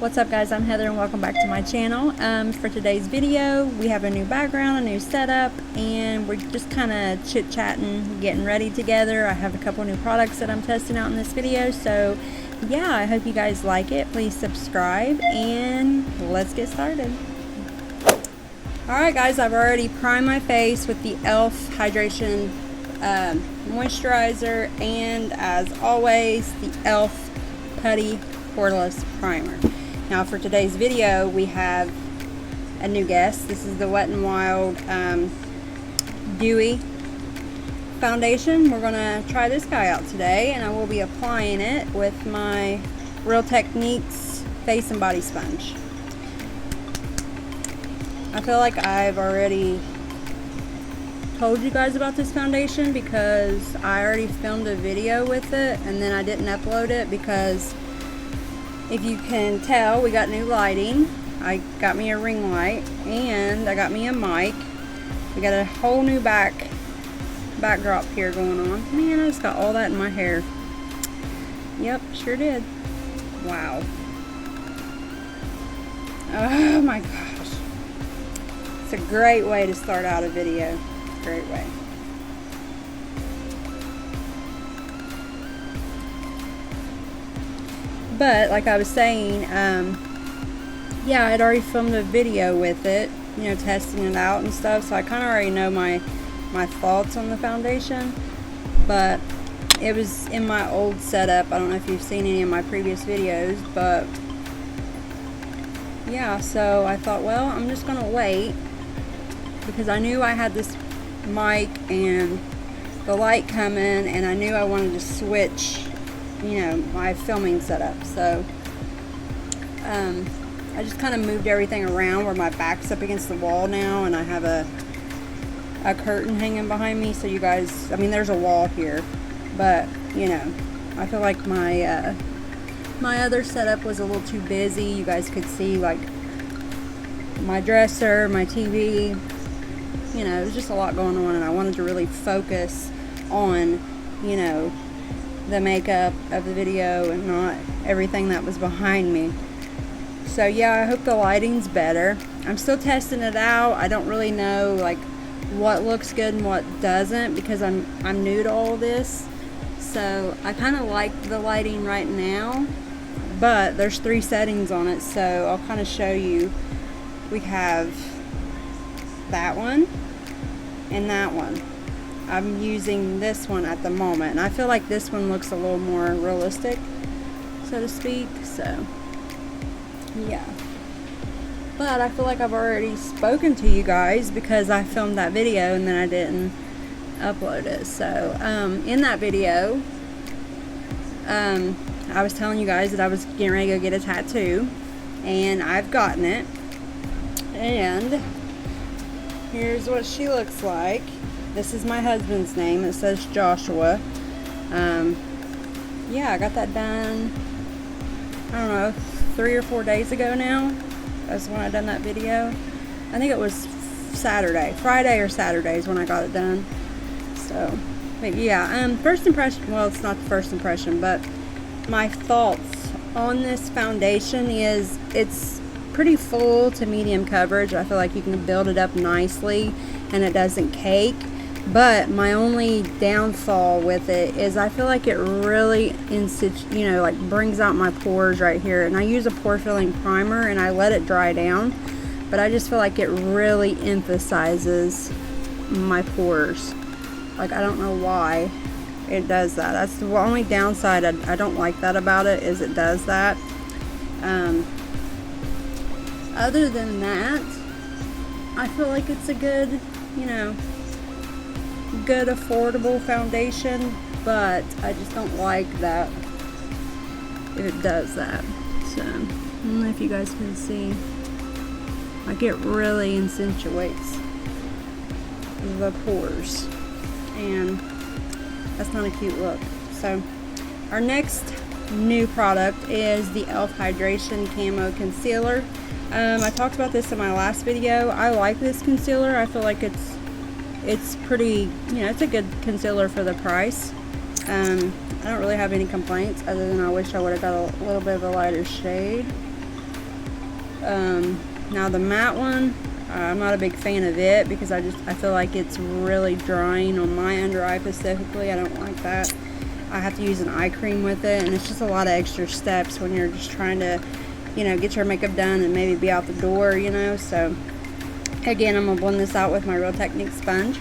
What's up guys, I'm Heather and welcome back to my channel. For today's video, we have a new background, a new setup, and we're just kind of chit-chatting, getting ready together. I have a couple new products that I'm testing out in this video, so yeah, I hope you guys like it. Please subscribe and let's get started. Alright guys, I've already primed my face with the e.l.f. Hydration Moisturizer, and as always, the e.l.f. Putty Poreless Primer. Now for today's video, we have a new guest. This is the WetNWild Dewy Foundation. We're going to try this guy out today, and I will be applying it with my Real Techniques Face and Body Sponge. I feel like I've already told you guys about this foundation because I already filmed a video with it, and then I didn't upload it because if you can tell, we got new lighting. I got me a ring light and I got me a mic. We got a whole new backdrop here going on. Man, I just got all that in my hair. Yep, sure did. Wow. Oh my gosh. It's a great way to start out a video. Great way. But like I was saying, yeah, I'd already filmed a video with it, you know, testing it out and stuff, so I kind of already know my thoughts on the foundation. But it was in my old setup. I don't know if you've seen any of my previous videos, but yeah, so I thought, well, I'm just gonna wait because I knew I had this mic and the light coming, and I knew I wanted to switch, you know, my filming setup. So I just kind of moved everything around where my back's up against the wall now, and I have a curtain hanging behind me, so you guys, I mean, there's a wall here, but you know, I feel like my my other setup was a little too busy. You guys could see like my dresser, my TV, you know, it was just a lot going on, and I wanted to really focus on, you know, the makeup of the video and not everything that was behind me. So yeah, I hope the lighting's better. I'm still testing it out. I don't really know like what looks good and what doesn't because I'm new to all this. So I kind of like the lighting right now, but there's 3 settings on it, so I'll kind of show you. We have that one and that one. I'm using this one at the moment, and I feel like this one looks a little more realistic, so to speak. So yeah, but I feel like I've already spoken to you guys because I filmed that video and then I didn't upload it. So in that video, I was telling you guys that I was getting ready to go get a tattoo, and I've gotten it, and here's what she looks like. This is my husband's name. It says Joshua. Yeah, I got that done, I don't know, 3 or 4 days ago now. That's when I done that video. I think it was Saturday. Friday or Saturday is when I got it done. So, but yeah, first impression, well, it's not the first impression, but my thoughts on this foundation is it's pretty full to medium coverage. I feel like you can build it up nicely and it doesn't cake. But my only downfall with it is I feel like it really, you know, like brings out my pores right here. And I use a pore filling primer and I let it dry down, but I just feel like it really emphasizes my pores. Like, I don't know why it does that. That's the only downside I don't like that about it, is it does that. Other than that, I feel like it's a good, you know, good affordable foundation, but I just don't like that it does that. So I don't know if you guys can see, like it really accentuates the pores, and that's not a cute look. So our next new product is the e.l.f. Hydration Camo Concealer. I talked about this in my last video. I like this concealer. I feel like it's pretty, you know, it's a good concealer for the price. I don't really have any complaints other than I wish I would have got a little bit of a lighter shade. Now the matte one, I'm not a big fan of it because I feel like it's really drying on my under eye specifically. I don't like that. I have to use an eye cream with it, and it's just a lot of extra steps when you're just trying to, you know, get your makeup done and maybe be out the door, you know. So again, I'm gonna blend this out with my Real Technique sponge.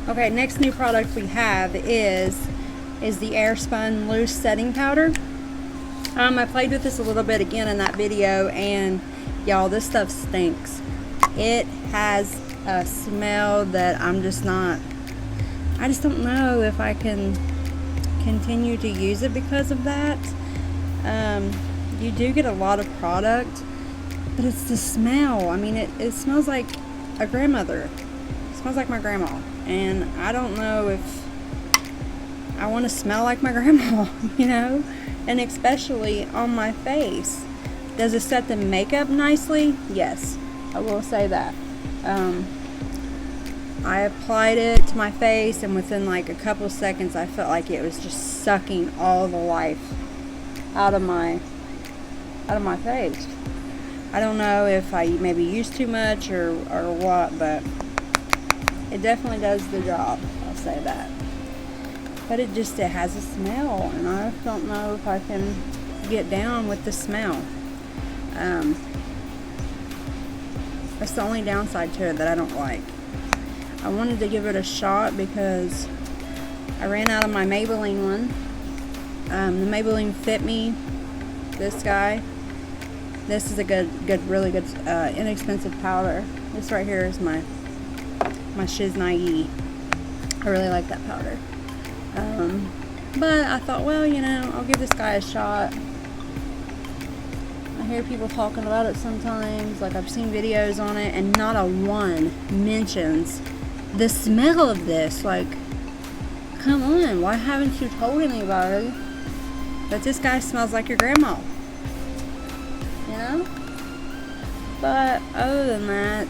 Okay, next new product we have is the Airspun Loose Setting Powder. I played with this a little bit again in that video, and y'all, this stuff stinks. It has a smell that I just don't know if I can continue to use it because of that. You do get a lot of product, but it's the smell. I mean, it smells like a grandmother. It smells like my grandma, and I don't know if I want to smell like my grandma, you know, and especially on my face. Does it set the makeup nicely? Yes, I will say that. I applied it to my face, and within like a couple seconds I felt like it was just sucking all the life out of my face. I don't know if I maybe used too much or what, but it definitely does the job, I'll say that. But it has a smell, and I don't know if I can get down with the smell. That's the only downside to it that I don't like. I wanted to give it a shot because I ran out of my Maybelline one. The Maybelline Fit Me, this guy. This is a really good, inexpensive powder. This right here is my Shiz Naive. I really like that powder. But I thought, well, you know, I'll give this guy a shot. I hear people talking about it sometimes, like I've seen videos on it, and not a one mentions the smell of this. Like, come on, why haven't you told anybody that this guy smells like your grandma? You know? But other than that,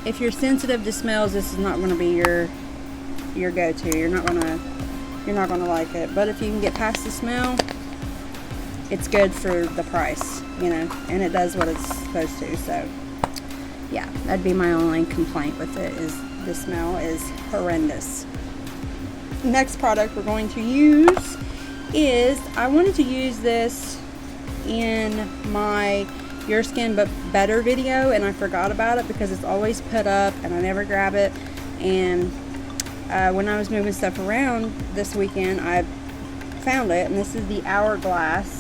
if you're sensitive to smells, this is not going to be your go-to. You're not gonna like it. But if you can get past the smell, it's good for the price, you know, and it does what it's supposed to. So yeah, that'd be my only complaint with it, is the smell is horrendous. Next product we're going to use is, I wanted to use this in my Your Skin But Better video, and I forgot about it because it's always put up and I never grab it. And when I was moving stuff around this weekend, I found it, and this is the Hourglass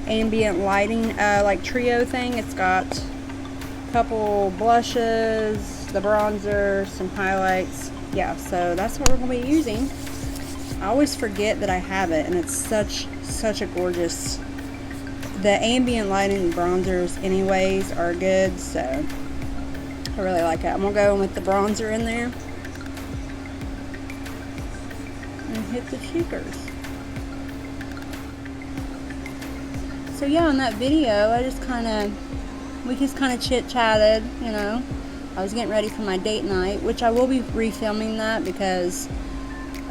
ambient lighting like trio thing. It's got a couple blushes, the bronzer, some highlights. Yeah, so that's what we're going to be using. I always forget that I have it, and it's such a gorgeous, the ambient lighting bronzers anyways are good, so I really like it. I'm going to go in with the bronzer in there and hit the cheekers. So yeah, in that video, we just kind of chit-chatted, you know. I was getting ready for my date night, which I will be refilming that because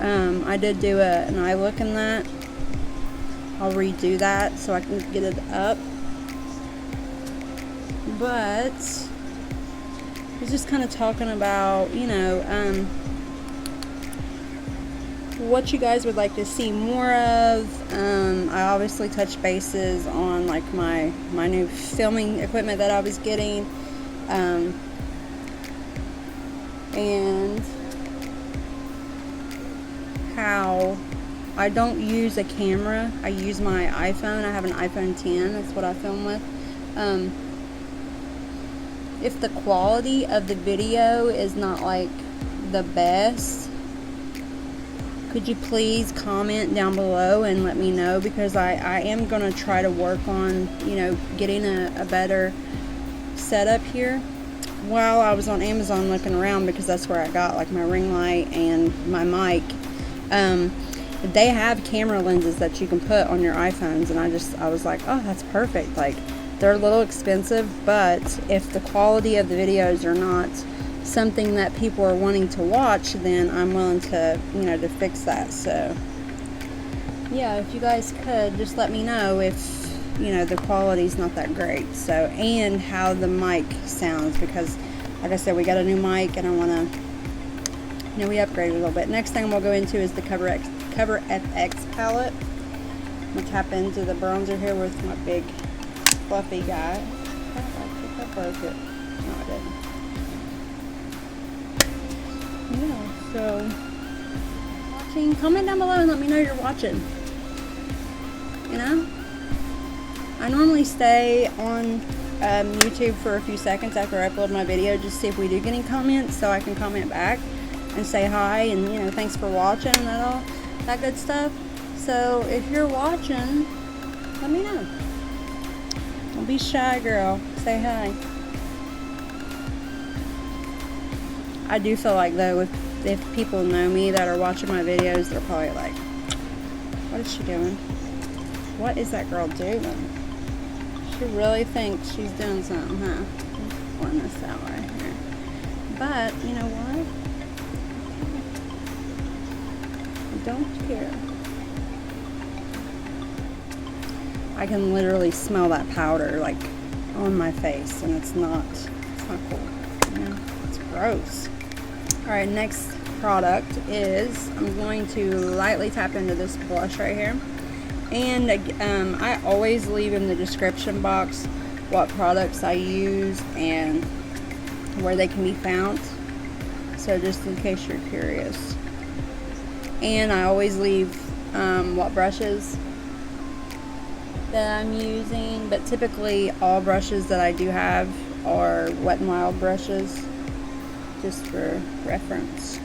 I did do an eye look in that. I'll redo that so I can get it up. But I was just kind of talking about, you know, what you guys would like to see more of. I obviously touched bases on like my new filming equipment that I was getting, and how I don't use a camera. I use my iPhone. I have an iPhone 10. That's what I film with. If the quality of the video is not like the best, could you please comment down below and let me know, because I am going to try to work on, you know, getting a better setup here. While I was on Amazon looking around, because that's where I got like my ring light and my mic, they have camera lenses that you can put on your iPhones, and I was like, oh, that's perfect. Like, they're a little expensive, but if the quality of the videos are not something that people are wanting to watch, then I'm willing to, you know, to fix that. So yeah, if you guys could just let me know if, you know, the quality's not that great. So, and how the mic sounds, because like I said, we got a new mic and I want to, you know, we upgraded a little bit. Next thing we'll go into is the Cover FX palette. I'm going to tap into the bronzer here with my big fluffy guy. I think I broke it. No, I didn't. Yeah, so watching. Comment down below and let me know you're watching. You know? I normally stay on YouTube for a few seconds after I upload my video just to see if we do get any comments, so I can comment back and say hi and, you know, thanks for watching and all that good stuff. So if you're watching, let me know. Don't be shy, girl. Say hi. I do feel like, though, if people know me that are watching my videos, they're probably like, what is she doing? What is that girl doing? She really thinks she's doing something, huh? Pouring this out right here. But, you know what? I don't care. I can literally smell that powder, like, on my face, and it's not cool. Yeah, it's gross. Alright, next product is, I'm going to lightly tap into this blush right here. And I always leave in the description box what products I use and where they can be found. So just in case you're curious. And I always leave what brushes that I'm using. But typically all brushes that I do have are WetNWild brushes. Just for reference.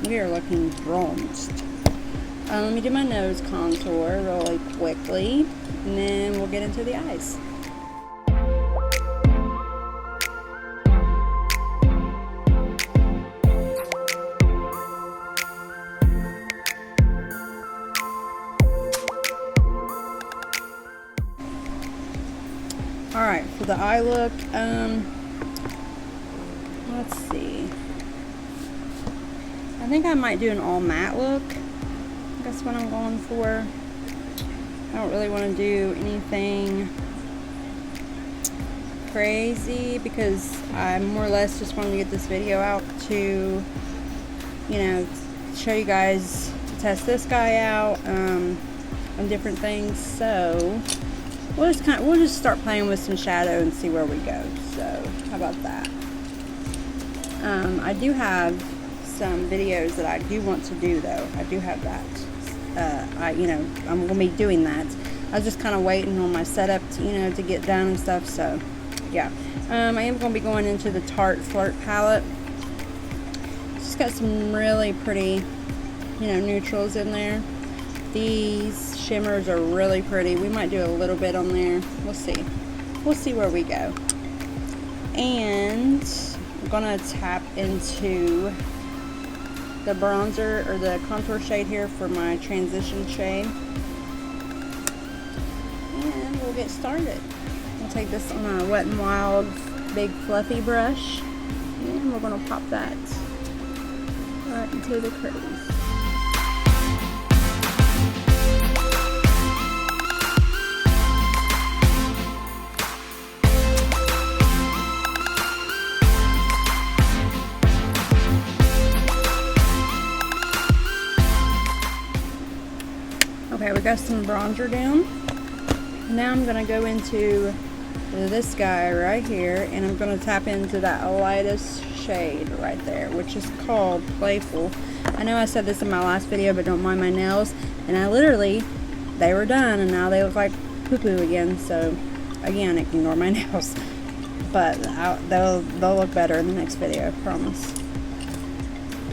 We are looking bronzed. Let me do my nose contour really quickly, and then we'll get into the eyes. Alright, for the eye look, let's see. I think I might do an all matte look. That's what I'm going for. I don't really want to do anything crazy because I more or less just wanted to get this video out to, you know, show you guys, to test this guy out on different things. So we'll just start playing with some shadow and see where we go. So how about that? I do have some videos that I do want to do, though. I do have that. I'm gonna be doing that. I was just kind of waiting on my setup to, you know, to get done and stuff. So yeah, I am gonna be going into the Tarte Flirt palette. It's just got some really pretty, you know, neutrals in there. These shimmers are really pretty. We might do a little bit on there. We'll see. We'll see where we go. And I'm gonna tap into the bronzer or the contour shade here for my transition shade. And we'll get started. We'll take this on a WetNWild big fluffy brush. And we're gonna pop that right into the crease. Okay, we got some bronzer down. Now I'm gonna go into this guy right here, and I'm gonna tap into that lightest shade right there, which is called Playful. I know I said this in my last video, but don't mind my nails. And I literally, they were done, and now they look like poo-poo again. So again, ignore my nails. But they'll look better in the next video, I promise.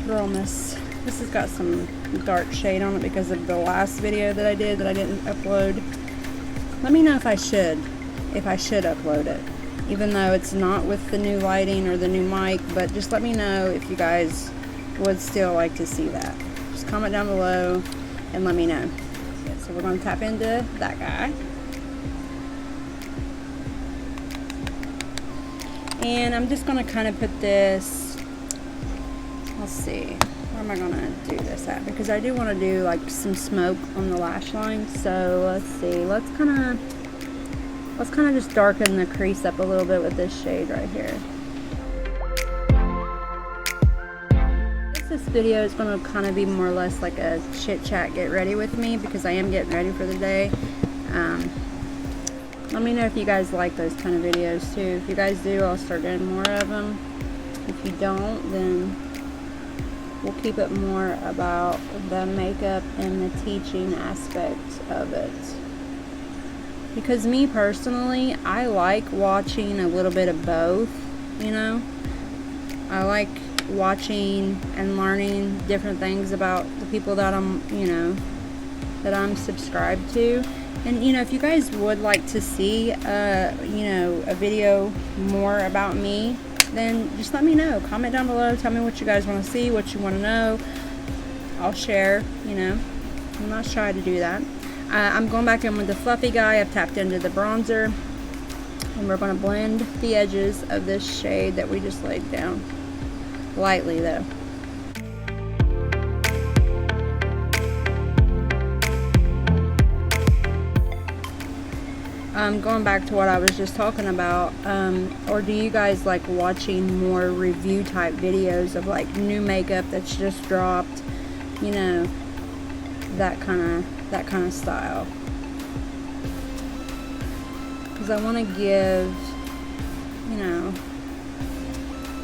Promise. This has got some dark shade on it because of the last video that I did that I didn't upload. Let me know if I should upload it, even though it's not with the new lighting or the new mic. But just let me know if you guys would still like to see that. Just comment down below and let me know. Yeah, so we're going to tap into that guy. And I'm just going to kind of put this, I'll let's see, where am I gonna do this at? Because I do want to do like some smoke on the lash line. So let's see, let's kind of just darken the crease up a little bit with this shade right here. This video is going to kind of be more or less like a chit chat get ready with me, because I am getting ready for the day. Let me know if you guys like those kind of videos too. If you guys do, I'll start doing more of them. If you don't, then we'll keep it more about the makeup and the teaching aspect of it. Because me personally, I like watching a little bit of both, you know. I like watching and learning different things about the people that I'm, you know, that I'm subscribed to. And, you know, if you guys would like to see, you know, a video more about me, then just let me know. Comment down below. Tell me what you guys want to see, what you want to know. I'll share, you know. I'm not shy to do that. I'm going back in with the fluffy guy. I've tapped into the bronzer. And we're going to blend the edges of this shade that we just laid down. Lightly, though. Going back to what I was just talking about, or do you guys like watching more review type videos of like new makeup that's just dropped, you know, that kind of style? Because I want to give, you know,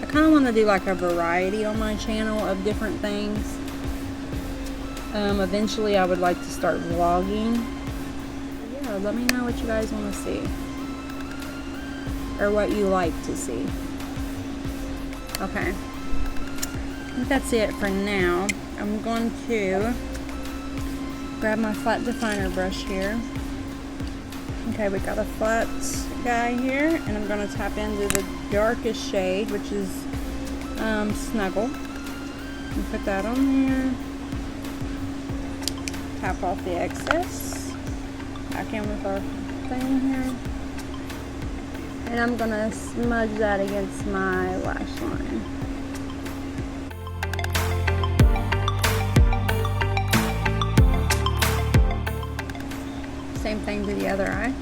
I kind of want to do like a variety on my channel of different things. Eventually I would like to start vlogging. Yeah, let me know what you guys want to see, or what you like to see. Okay, I think that's it for now. I'm going to grab my flat definer brush here. Okay, we got a flat guy here, and I'm going to tap into the darkest shade, which is Snuggle, and put that on there. Tap off the excess. Back in with our thing here, and I'm gonna smudge that against my lash line. Same thing to the other eye.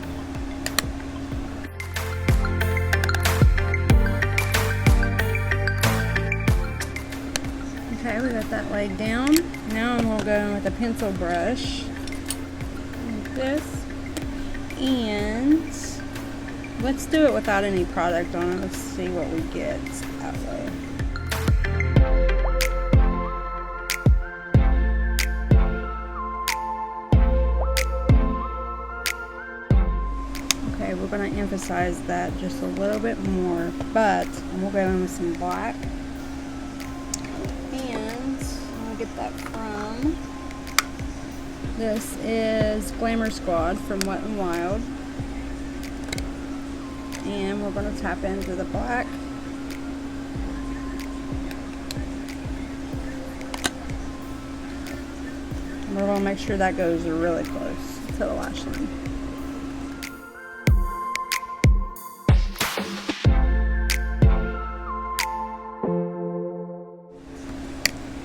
Okay, we got that laid down. Now I'm gonna go in with a pencil brush like this. And let's do it without any product on it. Let's see what we get that way. Okay, we're going to emphasize that just a little bit more, but we'll go in with some black. And I'll get that from... This is Glamour Squad from WetNWild, and we're going to tap into the black. And we're going to make sure that goes really close to the lash line.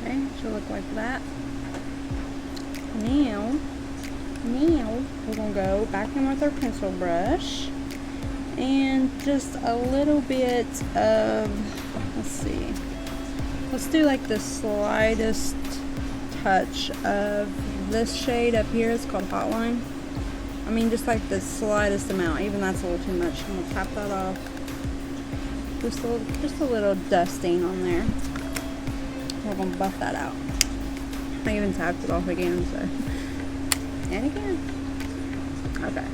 Okay, it should look like that. Now we're going to go back in with our pencil brush and just a little bit of, let's see, let's do like the slightest touch of this shade up here. It's called Hotline. I mean, just like the slightest amount. Even that's a little too much. I'm going to tap that off. Just a little dusting on there. We're going to buff that out. I even tapped it off again, so. And again. Okay.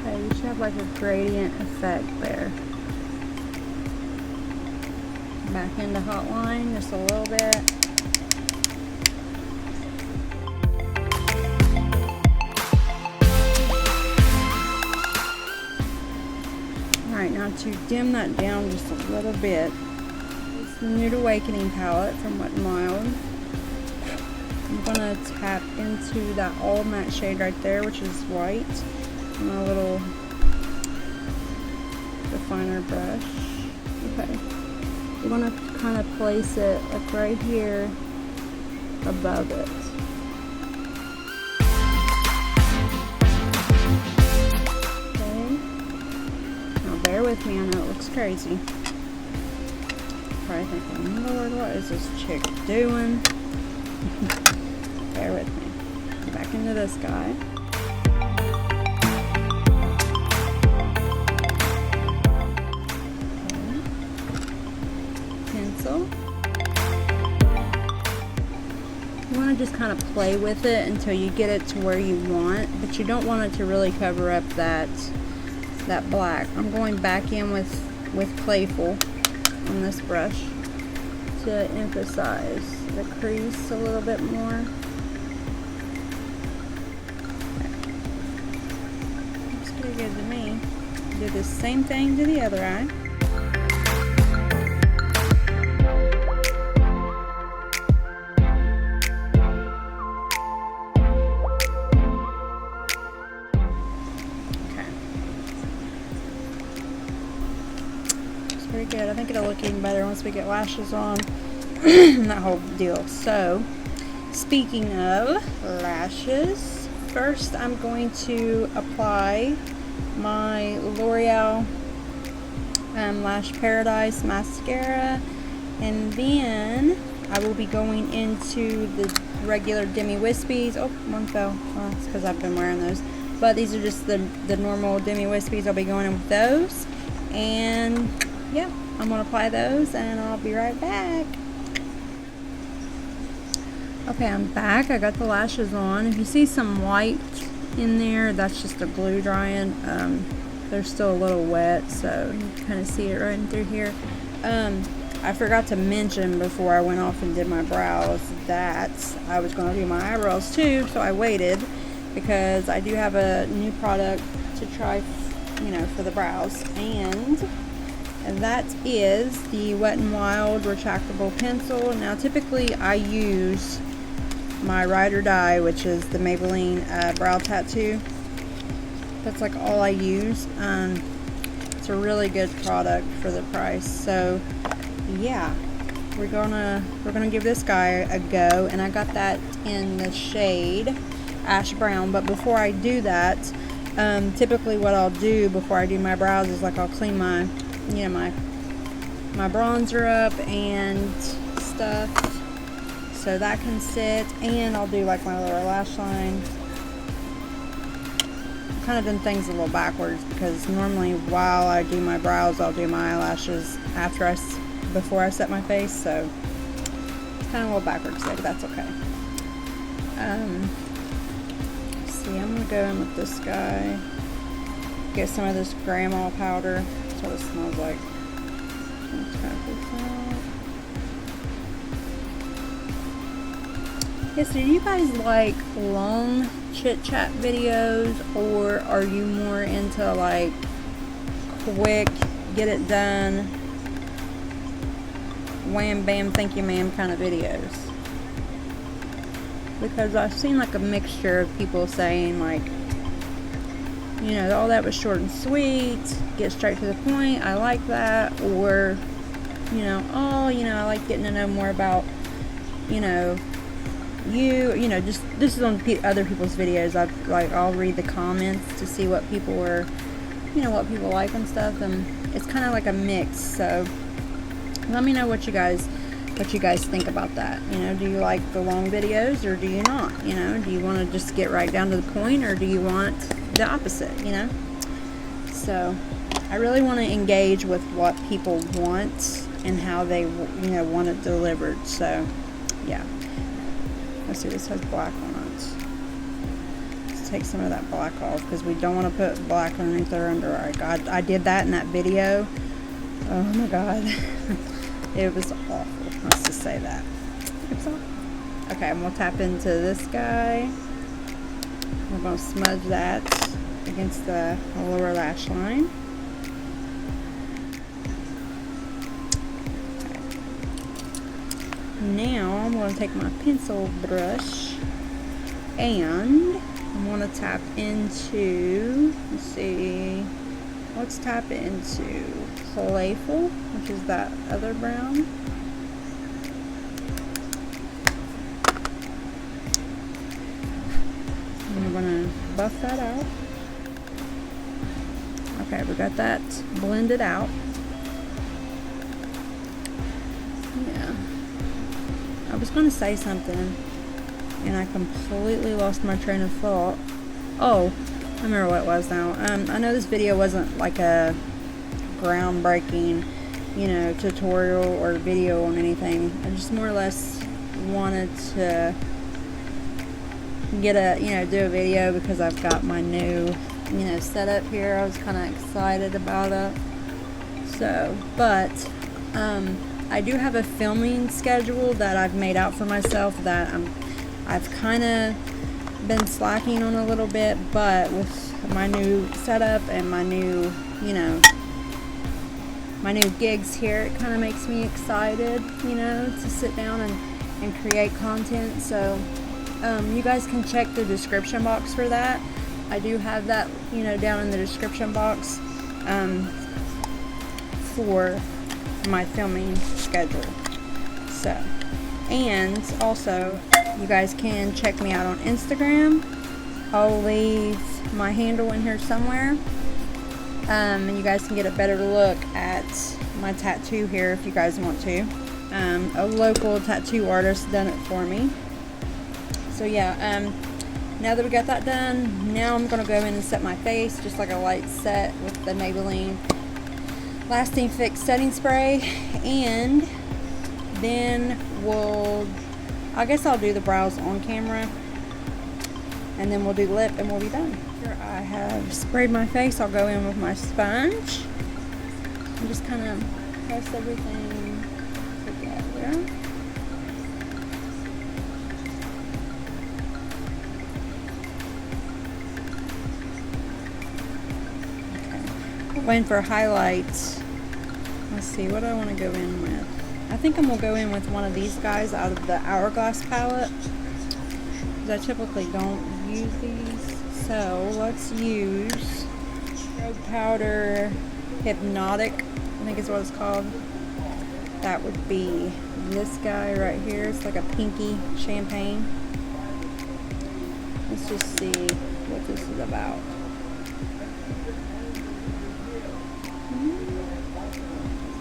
Okay, you should have like a gradient effect there. Back into Hotline just a little bit. Alright, now to dim that down just a little bit, it's the Nude Awakening palette from WetNWild. I'm gonna tap into that all matte shade right there, which is white, on a little definer brush. Okay, you want to kind of place it like right here above it. Okay, now bear with me, I know it looks crazy. Probably thinking, Lord, what is this chick doing? Bear with me. Back into this guy. Okay. Pencil. You want to just kind of play with it until you get it to where you want, but you don't want it to really cover up that black. I'm going back in with Playful on this brush to emphasize the crease a little bit more. Okay. Looks pretty good to me. Do the same thing to the other eye. Pretty good. I think it'll look even better once we get lashes on. That whole deal. So, speaking of lashes, first I'm going to apply my L'Oreal Lash Paradise mascara, and then I will be going into the regular Demi Wispies. Oh, one fell. Well, it's because I've been wearing those. But these are just the normal Demi Wispies. I'll be going in with those. And yeah, I'm going to apply those and I'll be right back. Okay, I'm back. I got the lashes on. If you see some white in there, that's just the glue drying. They're still a little wet, so you can kind of see it right through here. I forgot to mention before I went off and did my brows that I was going to do my eyebrows too, so I waited because I do have a new product to try, you know, for the brows, and that is the WetNWild retractable pencil. Now typically I use my Ride or Die, which is the Maybelline brow tattoo. That's like all I use. It's a really good product for the price. So yeah, we're gonna give this guy a go, and I got that in the shade Ash Brown. But before I do that, typically what I'll do before I do my brows is like I'll clean my, you know, my bronzer up and stuff, so that can sit, and I'll do like my lower lash line. I've kind of done things a little backwards because normally while I do my brows, I'll do my eyelashes before I set my face, so it's kind of a little backwards there, but that's okay. See, I'm gonna go in with this guy, get some of this grandma powder. That's what it smells like. Let's try this out. Yeah, so do you guys like long chit-chat videos, or are you more into like quick, get it done, wham bam thank you ma'am kind of videos? Because I've seen like a mixture of people saying like, you know, all that was short and sweet, get straight to the point, I like that. Or, you know, oh, you know, I like getting to know more about, you know, you know, just, this is on other people's videos. I'll read the comments to see what people are, you know, what people like and stuff, and it's kind of like a mix. So let me know what you guys think about that. You know, do you like the long videos or do you not? You know, do you want to just get right down to the point, or do you want the opposite, you know? So I really want to engage with what people want and how they, you know, want it delivered. So yeah, let's see, this has black on it. Let's take some of that black off because we don't want to put black underneath our under eye. God, I did that in that video. Oh my god. It was awful. Let's just say that. Okay, I'm going to tap into this guy. We're going to smudge that against the lower lash line. Okay. now I'm going to take my pencil brush and I'm going to tap into, let's see, let's tap into Playful, which is that other brown. And I'm going to buff that out. Okay, we got that blended out. Yeah. I was going to say something and I completely lost my train of thought. Oh, I remember what it was now. I know this video wasn't like a groundbreaking, you know, tutorial or video on anything. I just more or less wanted to get a, you know, do a video because I've got my new, you know, setup here. I was kind of excited about it. So, but I do have a filming schedule that I've made out for myself that I've kind of been slacking on a little bit, but with my new setup and my new, you know, my new gigs here, it kind of makes me excited, you know, to sit down and create content. So you guys can check the description box for that. I do have that, you know, down in the description box for my filming schedule. So, and also you guys can check me out on Instagram. I'll leave my handle in here somewhere, and you guys can get a better look at my tattoo here if you guys want to. A local tattoo artist done it for me. So yeah, now that we got that done, now I'm going to go in and set my face just like a light set with the Maybelline Lasting Fix setting spray, and then I guess I'll do the brows on camera, and then we'll do lip and we'll be done. After I have sprayed my face, I'll go in with my sponge and just kind of press everything together. Going for highlights. Let's see, what do I want to go in with? I think I'm going to go in with one of these guys out of the Hourglass palette, because I typically don't use these. So let's use Rogue Powder Hypnotic, I think is what it's called. That would be this guy right here. It's like a pinky champagne. Let's just see what this is about.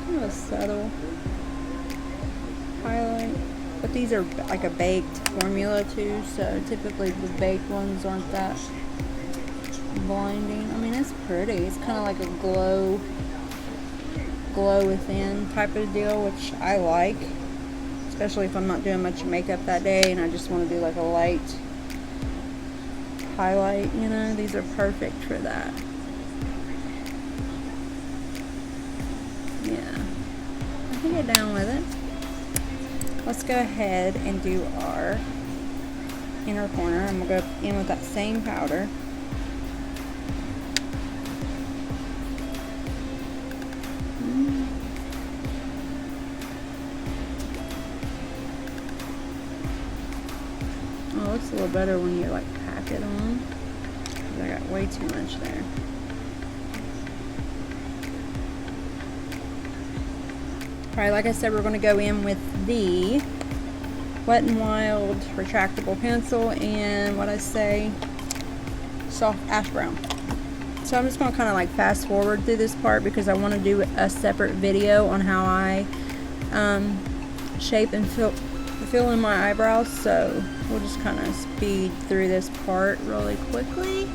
Kind of a subtle highlight, but these are like a baked formula too, so typically the baked ones aren't that blinding. I mean, it's pretty. It's kind of like a glow within type of deal, which I like, especially if I'm not doing much makeup that day and I just want to do like a light highlight, you know. These are perfect for that. Yeah, I can get down with it. Let's go ahead and do our inner corner. I'm going to go in with that same powder. Oh, it looks a little better when you like pack it on, because I got way too much there. Alright, like I said, we're going to go in with the WetNWild retractable pencil and what I say, soft ash brown. So I'm just going to kind of like fast forward through this part because I want to do a separate video on how I shape and fill in my eyebrows. So we'll just kind of speed through this part really quickly.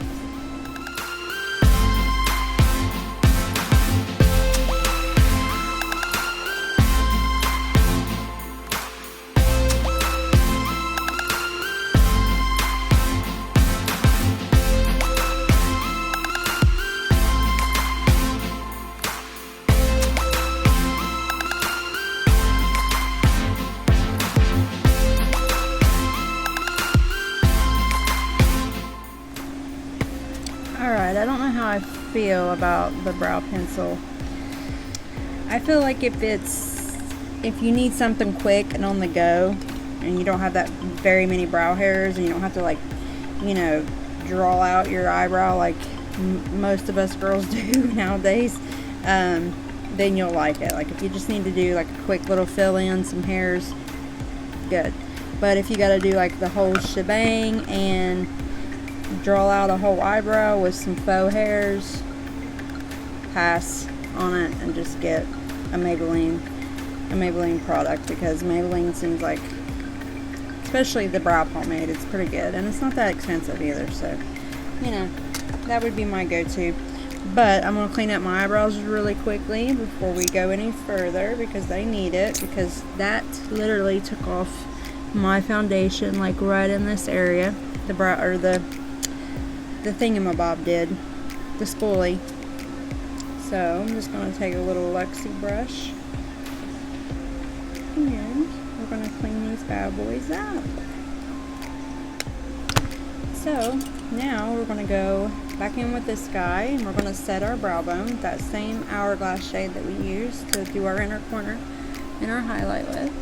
Alright, I don't know how I feel about the brow pencil. I feel like if it's if you need something quick and on the go, and you don't have that very many brow hairs, and you don't have to, like, you know, draw out your eyebrow like most of us girls do nowadays, then you'll like it. Like, if you just need to do like a quick little fill in, some hairs, good. But if you got to do like the whole shebang and draw out a whole eyebrow with some faux hairs, pass on it and just get a Maybelline product, because Maybelline seems like, especially the brow pomade, it's pretty good, and it's not that expensive either, so, you know, that would be my go-to. But I'm going to clean up my eyebrows really quickly before we go any further, because they need it, because that literally took off my foundation, like right in this area. The brow, or the thingamabob did, the spoolie. So I'm just going to take a little Luxie brush, and we're going to clean these bad boys up. So now we're going to go back in with this guy, and we're going to set our brow bone with that same hourglass shade that we used to do our inner corner and our highlight with.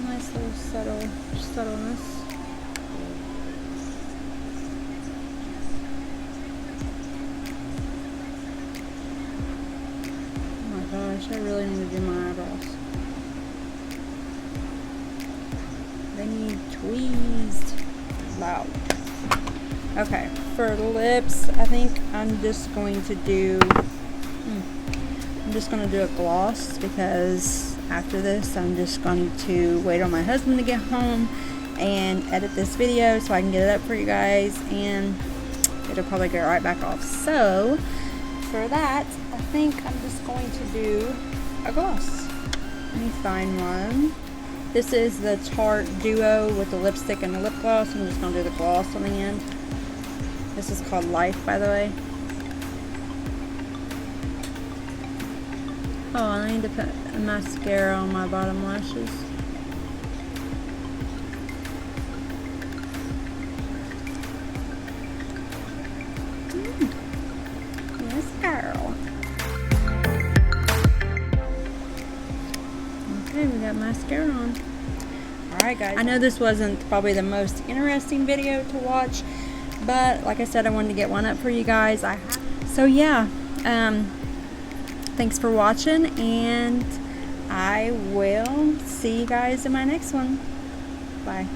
Nice little subtleness. Oh my gosh, I really need to do my eyebrows. They need tweezed. Wow. Okay, for the lips, I think I'm just going to do a gloss, because after this I'm just going to wait on my husband to get home and edit this video so I can get it up for you guys, and it'll probably go right back off. So for that, I think I'm just going to do a gloss. Let me find one. This is the Tarte Duo with the lipstick and the lip gloss. I'm just going to do the gloss on the end. This is called Life, by the way. Oh, I need to put a mascara on my bottom lashes. Yes, girl. Okay, we got mascara on. Alright guys, I know this wasn't probably the most interesting video to watch, but like I said, I wanted to get one up for you guys. So yeah, thanks for watching, and I will see you guys in my next one. Bye.